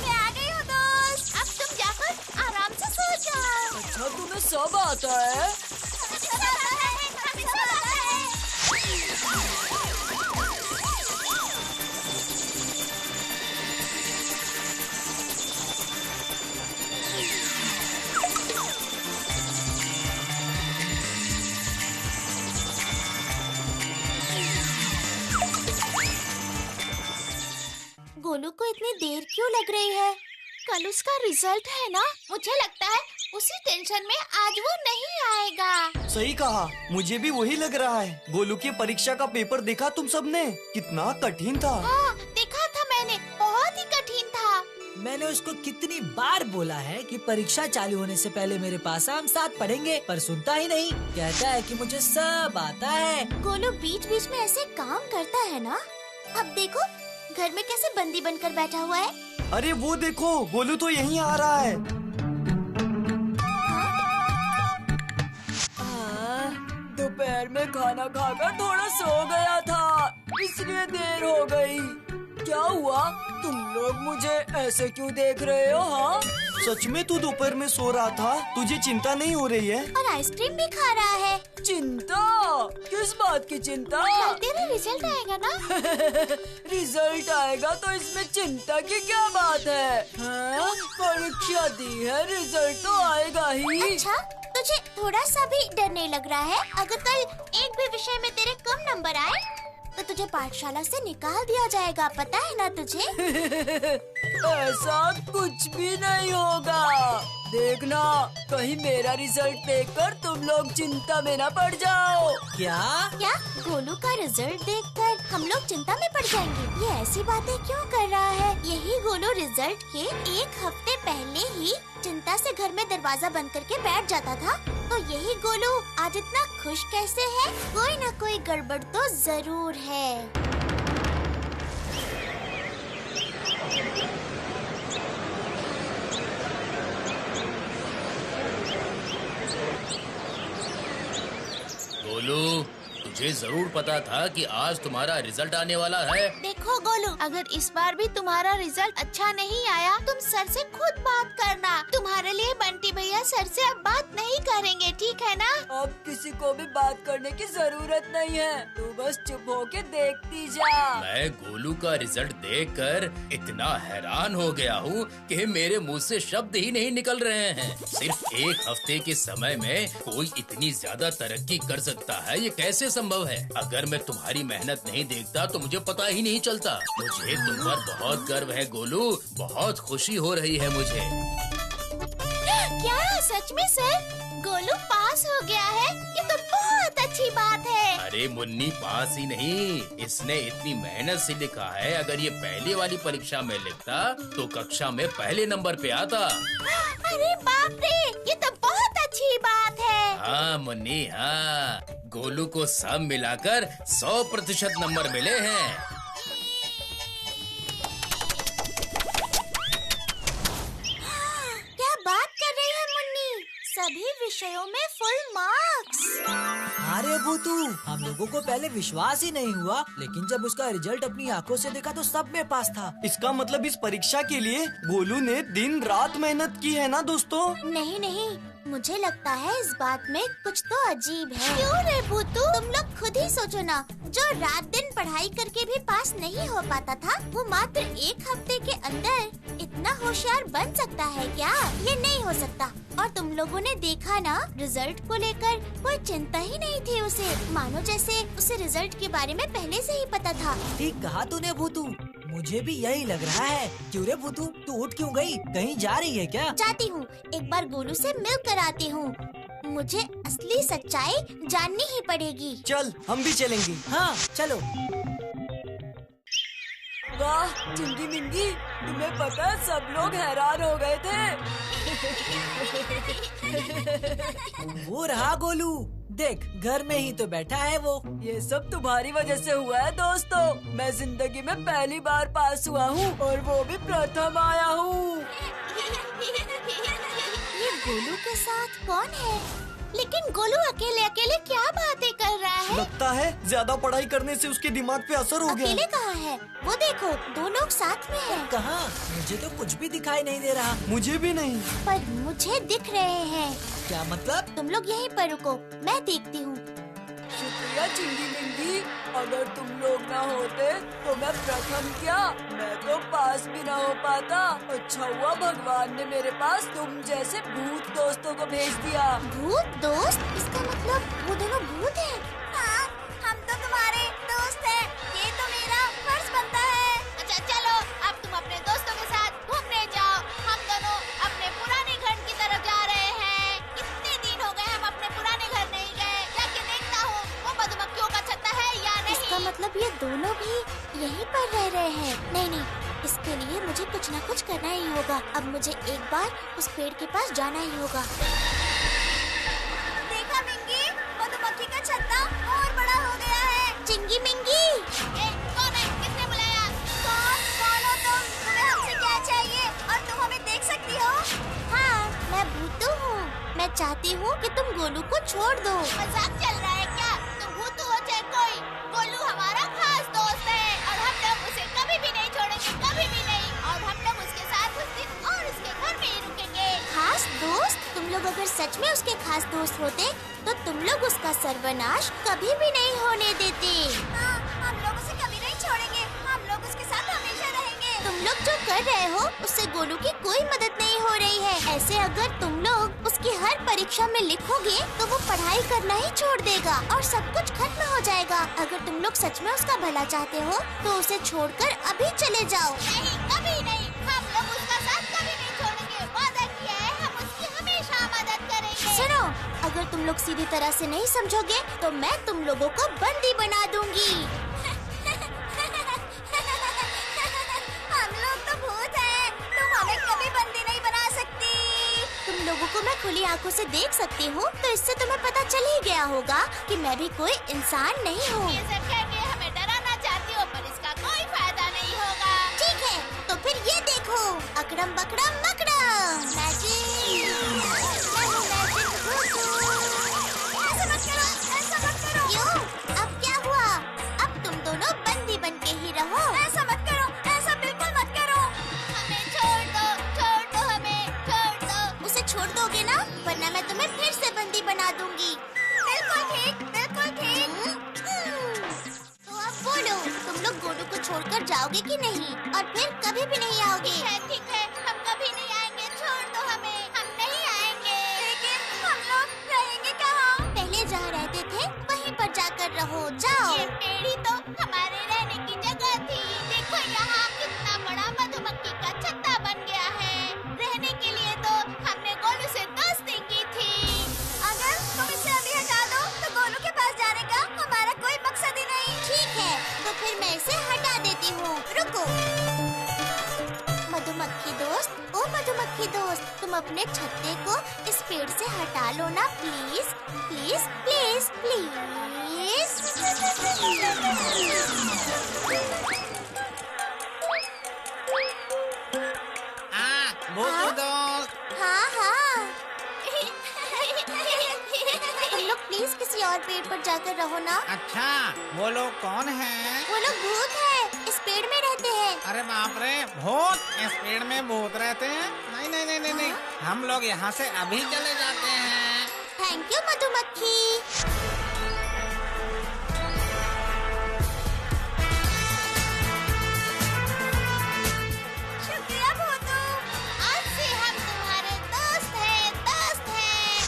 आ गई हूँ दोस्त, अब तुम जाकर आराम से सो जाओ। अच्छा, तुम्हें सब आता है? गोलू को इतनी देर क्यों लग रही है? कल उसका रिजल्ट है ना? मुझे लगता है उसी टेंशन में आज वो नहीं आएगा। सही कहा, मुझे भी वही लग रहा है। गोलू की परीक्षा का पेपर देखा तुम सबने? कितना कठिन था। हाँ, देखा था मैंने, बहुत ही कठिन था। मैंने उसको कितनी बार बोला है कि परीक्षा चालू होने से पहले मेरे पास हम साथ पढ़ेंगे, पर सुनता ही नहीं। कहता है कि मुझे सब आता है। गोलू बीच बीच में ऐसे काम करता है ना। अब देखो घर में कैसे बंदी बनकर बैठा हुआ है। अरे वो देखो, गोलू तो यहीं आ रहा है। दोपहर में खाना खाकर थोड़ा सो गया था, इसलिए देर हो गई। क्या हुआ? तुम लोग मुझे ऐसे क्यों देख रहे हो? हाँ, सच में तू दोपहर में सो रहा था? तुझे चिंता नहीं हो रही है? और आइसक्रीम भी खा रहा है। चिंता? किस बात की चिंता? कल तेरा रिजल्ट आएगा ना? रिजल्ट आएगा तो इसमें चिंता की क्या बात है? हाँ? परीक्षा दी है, रिजल्ट तो आएगा ही। अच्छा, तुझे थोड़ा सा भी डर नहीं लग रहा है? अगर कल एक भी विषय में तेरे कम नंबर आए तो तुझे पाठशाला से निकाल दिया जाएगा, पता है ना तुझे? ऐसा कुछ भी नहीं होगा। देखना, कहीं मेरा रिजल्ट देखकर तुम लोग चिंता में न पड़ जाओ। क्या? क्या गोलू का रिजल्ट देखकर हम लोग चिंता में पड़ जाएंगे? ये ऐसी बातें क्यों कर रहा है? यही गोलू रिजल्ट के 1 हफ्ते पहले ही चिंता से घर में दरवाजा बंद करके बैठ जाता था। तो यही गोलू आज इतना खुश कैसे है? कोई न कोई गड़बड़ तो जरूर है। गोलू, मुझे जरूर पता था कि आज तुम्हारा रिजल्ट आने वाला है। देखो गोलू, अगर इस बार भी तुम्हारा रिजल्ट अच्छा नहीं आया, तुम सर से खुद बात करना। तुम्हारे लिए बंटी भैया सर से अब बात नहीं करेंगे, ठीक है ना? अब किसी को भी बात करने की जरूरत नहीं है, तू बस चुप होके देखती जा। मैं गोलू का रिजल्ट देखकर इतना हैरान हो गया हूँ कि मेरे मुंह से शब्द ही नहीं निकल रहे हैं। सिर्फ एक हफ्ते के समय में कोई इतनी ज्यादा तरक्की कर सकता है, ये कैसे संभव है? अगर मैं तुम्हारी मेहनत नहीं देखता तो मुझे पता ही नहीं चलता। मुझे तुम पर बहुत गर्व है गोलू, बहुत खुशी हो रही है मुझे। क्या सच में सर? गोलू पास हो गया है, ये तो बहुत अच्छी बात है। अरे मुन्नी, पास ही नहीं, इसने इतनी मेहनत से लिखा है। अगर ये पहले वाली परीक्षा में लिखता तो कक्षा में पहले नंबर पे आता। अरे बाप रे, ये तो बहुत अच्छी बात है। हाँ मुन्नी, हाँ, गोलू को सब मिलाकर 100% नंबर मिले हैं। क्या बात कर रही है मुन्नी? सभी विषयों में फुल मार्क्स। अरे भूतू, हम लोगों को पहले विश्वास ही नहीं हुआ, लेकिन जब उसका रिजल्ट अपनी आंखों से देखा तो सब में पास था। इसका मतलब इस परीक्षा के लिए गोलू ने दिन रात मेहनत की है ना दोस्तों? नहीं नहीं, मुझे लगता है इस बात में कुछ तो अजीब है। क्यों रे भूतू? तुम लोग खुद ही सोचो ना, जो रात दिन पढ़ाई करके भी पास नहीं हो पाता था, वो मात्र एक हफ्ते के अंदर इतना होशियार बन सकता है क्या? ये नहीं हो सकता। और तुम लोगों ने देखा ना, रिजल्ट को लेकर कोई चिंता ही नहीं थी उसे, मानो जैसे उसे रिजल्ट के बारे में पहले से ही पता था। ठीक कहा तूने भूतू, मुझे भी यही लग रहा है। क्यों रे भूतू, तू उठ क्यों गई? कहीं जा रही है क्या? जाती हूँ, एक बार गोलू से मिल कर आती हूँ। मुझे असली सच्चाई जाननी ही पड़ेगी। चल, हम भी चलेंगे। हाँ चलो। वाह चिंगी मिंगी, तुम्हें पता है सब लोग हैरान हो गए थे। वो रहा गोलू, देख घर में ही तो बैठा है वो। ये सब तुम्हारी वजह से हुआ है दोस्तों। मैं जिंदगी में पहली बार पास हुआ हूँ और वो भी प्रथम आया हूँ। ये गोलू के साथ कौन है? लेकिन गोलू अकेले अकेले क्या बातें कर रहा है? लगता है ज्यादा पढ़ाई करने से उसके दिमाग पे असर हो गया। अकेले कहाँ है? वो देखो, दो लोग साथ में हैं। कहाँ? मुझे तो कुछ भी दिखाई नहीं दे रहा। मुझे भी नहीं। पर मुझे दिख रहे हैं। क्या मतलब? तुम लोग यहीं पर रुको, मैं देखती हूँ। शुक्रिया चिंगी मिंगी, अगर तुम लोग ना होते तो मैं प्रथम क्या, मैं तो पास भी ना हो पाता। अच्छा हुआ भगवान ने मेरे पास तुम जैसे भूत दोस्तों को भेज दिया। भूत दोस्त? इसका मतलब वो दोनों भूत हैं? हाँ, हम तो तुम्हारे दोस्त हैं। ये तो मेरा फर्ज बनता है। अच्छा चलो, अब तुम अपने दोस्तों के साथ घूमने जाओ। हम दोनों अपने पुराने घर की तरफ जा रहे हैं। कितने दिन हो गए हम अपने पुराने घर नहीं गए। जाके देखता हूँ वो मधुमक्खियों का छत्ता है या नहीं। इसका मतलब ये दोनों भी यहीं पर रह रहे हैं। नहीं नहीं, इसके लिए मुझे कुछ न कुछ करना ही होगा। अब मुझे एक बार उस पेड़ के पास जाना ही होगा। देखा मिंगी, मधुमक्खी का छत्ता और बड़ा हो गया है। चिंगी मिंगी, कौन है? किसने बुलाया? कौन हो तुम? तुम्हें हमसे क्या चाहिए? और तुम हमें देख सकती हो? हाँ, मैं भूतू हूँ। मैं चाहती हूँ कि तुम गोलू को छोड़ दो। मजाक चल रहा है क्या? तुम भूतू हो चाहे कोई, गोलू हमारा खास दोस्त है और हम लोग उसे कभी भी नहीं छोड़ेंगे, कभी भी नहीं। और हम लोग उसके साथ उस दिन और उसके घर में ही रुकेंगे। खास दोस्त? तुम लोग अगर सच में उसके खास दोस्त होते तो तुम लोग उसका सर्वनाश कभी भी नहीं होने देते। हाँ, हम लोग उसे कभी नहीं छोड़ेंगे। हम लोग उसके साथ हमेशा रहेंगे। तुम लोग जो कर रहे हो उससे गोलू की कोई मदद नहीं हो रही है। ऐसे अगर तुम लोग उसकी हर परीक्षा में लिखोगे तो वो पढ़ाई करना ही छोड़ देगा और सब कुछ खत्म हो जाएगा। अगर तुम लोग सच में उसका भला चाहते हो तो उसे छोड़कर अभी चले जाओ। नहीं, कभी नहीं। हम लोग उसका साथ कभी नहीं छोड़ेंगे। वादा किया है, हम उसकी हमेशा मदद करेंगे। सुनो, अगर तुम लोग सीधी तरह से नहीं समझोगे तो मैं तुम लोगों को बंदी बना दूंगी। हम लोग तो भूत हैं, तुम हमें कभी बंदी नहीं बना सकती। तुम लोगों को मैं खुली आंखों से देख सकती हूँ, तो इससे तुम्हें पता चल ही गया होगा कि मैं भी कोई इंसान नहीं हूँ। ये सब कह के हमें डराना चाहती हो, पर इसका कोई फायदा नहीं होगा। ठीक है, तो फिर ये देखो, अकड़म बकड़म मकड़म। मैजिक, मैं हूँ मैजिक भूतू। ऐसा मत करो, ऐसा मत करो। क्यों? अब लोग गोलू को छोड़कर जाओगे कि नहीं? और फिर कभी भी नहीं आओगे? ठीक है, हम कभी नहीं आएंगे, छोड़ दो हमें, हम नहीं आएंगे। लेकिन हम लोग रहेंगे कहाँ? पहले जहाँ रहते थे वहीं पर जाकर रहो, जाओ। ये पेड़ी तो हमारे रहने की जगह थी। देखो यहाँ कितना बड़ा मधुमक्खी का छत्ता बन गया है। रहने के लिए तो हमने गोलू से दोस्ती की थी। अगर तुम इसे अभी हटा दो तो गोलू के पास जाने का हमारा कोई मकसद ही नहीं। ठीक है, तो फिर मैं इसे हटा देती हूँ। रुको मधुमक्खी दोस्त, ओ मधुमक्खी दोस्त, तुम अपने छत्ते को इस पेड़ से हटा लो ना, प्लीज प्लीज प्लीज प्लीज। भूतू दोस्त। हाँ हाँ तुम लोग प्लीज किसी और पेड़ पर जाकर रहो ना। अच्छा, वो लोग कौन हैं? वो लोग भूत है, इस पेड़ में रहते हैं। अरे बाप रे, भूत? इस पेड़ में भूत रहते हैं? नहीं नहीं नहीं नहीं नहीं, हम लोग यहाँ से अभी चले जाते हैं। थैंक यू मधुमक्खी। शुक्रिया भूतू, आज से हम तुम्हारे दोस्त हैं, दोस्त हैं।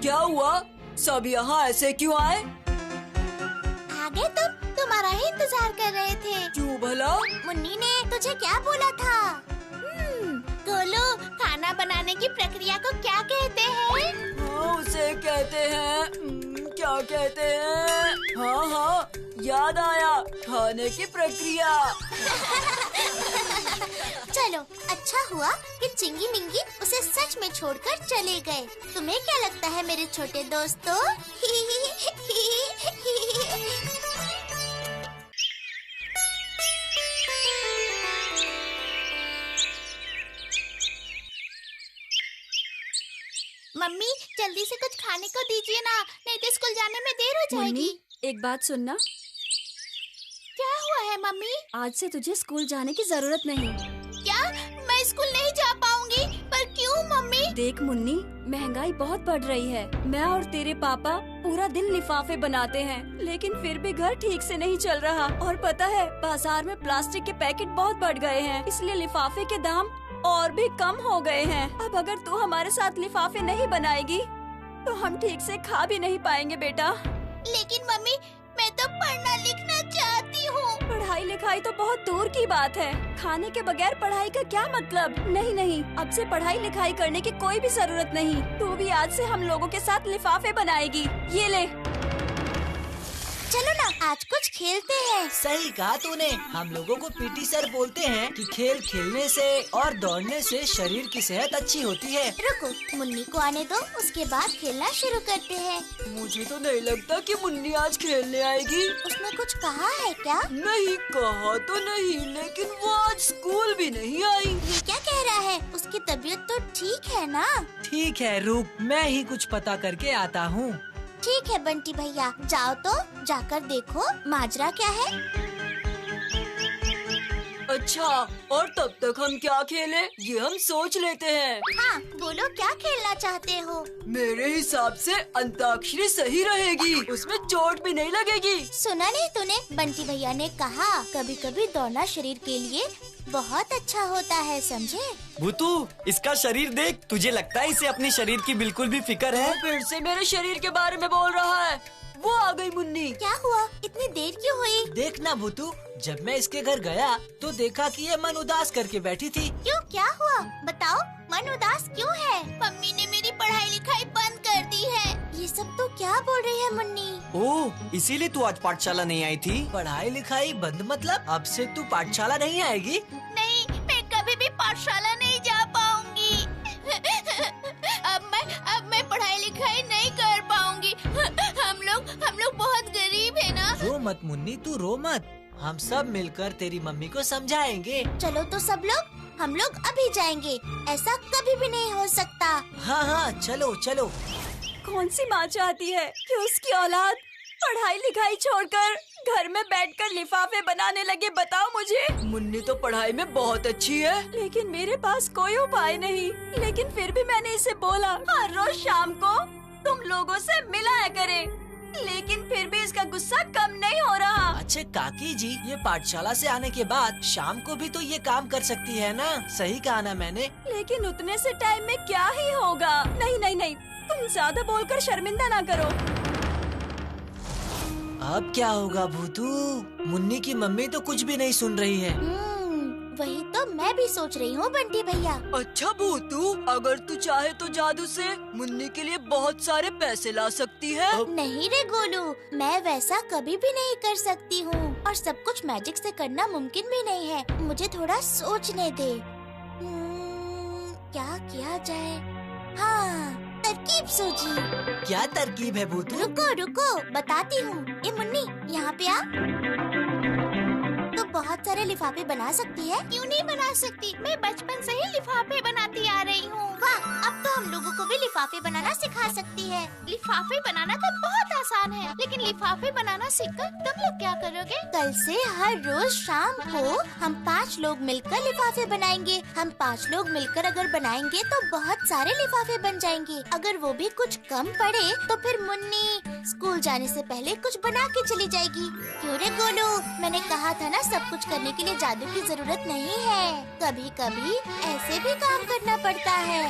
क्या हुआ? सब यहाँ ऐसे क्यों आए? आगे तुम तुम्हारा ही इंतजार कर रहे थे। क्यों भला? मुन्नी ने तुझे क्या बोला था? गोलू, खाना बनाने की प्रक्रिया को क्या कहते हैं? हाँ, उसे कहते हैं क्या कहते हैं? हाँ हाँ, याद आया, खाने की प्रक्रिया। चलो, अच्छा हुआ कि चिंगी मिंगी उसे सच में छोड़कर चले गए। तुम्हें क्या लगता है मेरे छोटे दोस्तों? मम्मी, जल्दी से कुछ खाने को दीजिए ना, नहीं तो स्कूल जाने में देर हो जाएगी। एक बात सुनना। क्या हुआ है मम्मी? आज से तुझे स्कूल जाने की जरूरत नहीं। क्या? मैं स्कूल नहीं जा पाऊंगी? पर क्यों मम्मी? देख मुन्नी, महंगाई बहुत बढ़ रही है। मैं और तेरे पापा पूरा दिन लिफाफे बनाते हैं, लेकिन फिर भी घर ठीक से नहीं चल रहा। और पता है, बाजार में प्लास्टिक के पैकेट बहुत बढ़ गए हैं, इसलिए लिफाफे के दाम और भी कम हो गए हैं। अब अगर तू हमारे साथ लिफाफे नहीं बनाएगी तो हम ठीक से खा भी नहीं पाएंगे बेटा। लेकिन मम्मी, मैं तो पढ़ना लिखना चाहती हूँ। पढ़ाई लिखाई तो बहुत दूर की बात है, खाने के बगैर पढ़ाई का क्या मतलब? नहीं नहीं, अब से पढ़ाई लिखाई करने की कोई भी जरूरत नहीं। तू भी आज से हम लोगों के साथ लिफाफे बनाएगी। ये ले। चलो ना, आज कुछ खेलते हैं। सही कहा तूने। हम लोगों को पीटी सर बोलते हैं कि खेल खेलने से और दौड़ने से शरीर की सेहत अच्छी होती है। रुको, मुन्नी को आने दो, उसके बाद खेलना शुरू करते हैं। मुझे तो नहीं लगता कि मुन्नी आज खेलने आएगी। उसने कुछ कहा है क्या? नहीं कहा तो नहीं, लेकिन वो आज स्कूल भी नहीं आई। ये क्या कह रहा है? उसकी तबीयत तो ठीक है ना? ठीक है, रुक, मैं ही कुछ पता करके आता हूँ। ठीक है बंटी भैया, जाओ तो जाकर देखो माजरा क्या है। अच्छा, और तब तक हम क्या खेलें? ये हम सोच लेते हैं। हाँ, बोलो क्या खेलना चाहते हो? मेरे हिसाब से अंताक्षरी सही रहेगी, उसमें चोट भी नहीं लगेगी। सुना नहीं तूने? बंटी भैया ने कहा कभी कभी दौड़ना शरीर के लिए बहुत अच्छा होता है, समझे? भूतू, इसका शरीर देख, तुझे लगता है इसे अपने शरीर की बिल्कुल भी फिक्र है? वो फिर से मेरे शरीर के बारे में बोल रहा है। वो आ गई मुन्नी। क्या हुआ? इतनी देर क्यों हुई? देखना भूतू, जब मैं इसके घर गया तो देखा कि ये मन उदास करके बैठी थी। क्यों, क्या हुआ? बताओ, मन उदास क्यों है? मम्मी ने मेरी पढ़ाई लिखाई बंद कर दी है। ये सब तो क्या बोल रही है मुन्नी? ओह, इसीलिए तू आज पाठशाला नहीं आई थी? पढ़ाई लिखाई बंद मतलब अब से तू पाठशाला नहीं आएगी? नहीं, मैं कभी भी पाठशाला नहीं जा पाऊंगी। अब मैं पढ़ाई लिखाई नहीं कर पाऊंगी। हम लोग बहुत गरीब है ना। रो मत मुन्नी, तू रो मत, हम सब मिलकर तेरी मम्मी को समझाएंगे। चलो तो सब लोग, हम लोग अभी जाएंगे। ऐसा कभी भी नहीं हो सकता। हाँ हाँ, चलो चलो। कौन सी माँ चाहती है कि उसकी औलाद पढ़ाई लिखाई छोड़कर घर में बैठकर लिफाफे बनाने लगे, बताओ मुझे। मुन्नी तो पढ़ाई में बहुत अच्छी है। लेकिन मेरे पास कोई उपाय नहीं। लेकिन फिर भी मैंने इसे बोला हर रोज शाम को तुम लोगों से मिलाया करे, लेकिन फिर भी इसका गुस्सा कम नहीं हो रहा। अच्छा काकी जी, ये पाठशाला से आने के बाद शाम को भी तो ये काम कर सकती है ना? सही कहा ना मैंने? लेकिन उतने से टाइम में क्या ही होगा। नहीं नहीं नहीं, तुम ज्यादा बोलकर शर्मिंदा ना करो। अब क्या होगा भूतू? मुन्नी की मम्मी तो कुछ भी नहीं सुन रही है। वही तो मैं भी सोच रही हूँ बंटी भैया। अच्छा भूतू, अगर तू चाहे तो जादू से मुन्नी के लिए बहुत सारे पैसे ला सकती है। नहीं रे गोलू, मैं वैसा कभी भी नहीं कर सकती हूँ, और सब कुछ मैजिक से करना मुमकिन भी नहीं है। मुझे थोड़ा सोचने दे। क्या किया जाए? हाँ, तरकीब सूझी। क्या तरकीब है भूतू? रुको रुको, बताती हूँ। ए मुन्नी, यहाँ पे आ। तो बहुत सारे लिफाफे बना सकती है। क्यों नहीं बना सकती? मैं बचपन से ही लिफाफे बनाती आ रही हूँ। वाह, अब तो हम लोगों को भी लिफाफे बनाना सिखा सकती है। लिफाफे बनाना तो बहुत आसान है, लेकिन लिफाफे बनाना सीखकर तुम लोग क्या करोगे? कल से हर रोज शाम को हम 5 लोग मिलकर लिफाफे बनाएंगे। हम 5 लोग मिलकर अगर बनाएंगे तो बहुत सारे लिफाफे बन जाएंगे। अगर वो भी कुछ कम पड़े तो फिर मुन्नी स्कूल जाने से पहले कुछ बना के चली जाएगी। क्यों रे गोलू, मैंने कहा था ना, सब कुछ करने के लिए जादू की जरूरत नहीं है। कभी कभी ऐसे भी काम करना पड़ता है।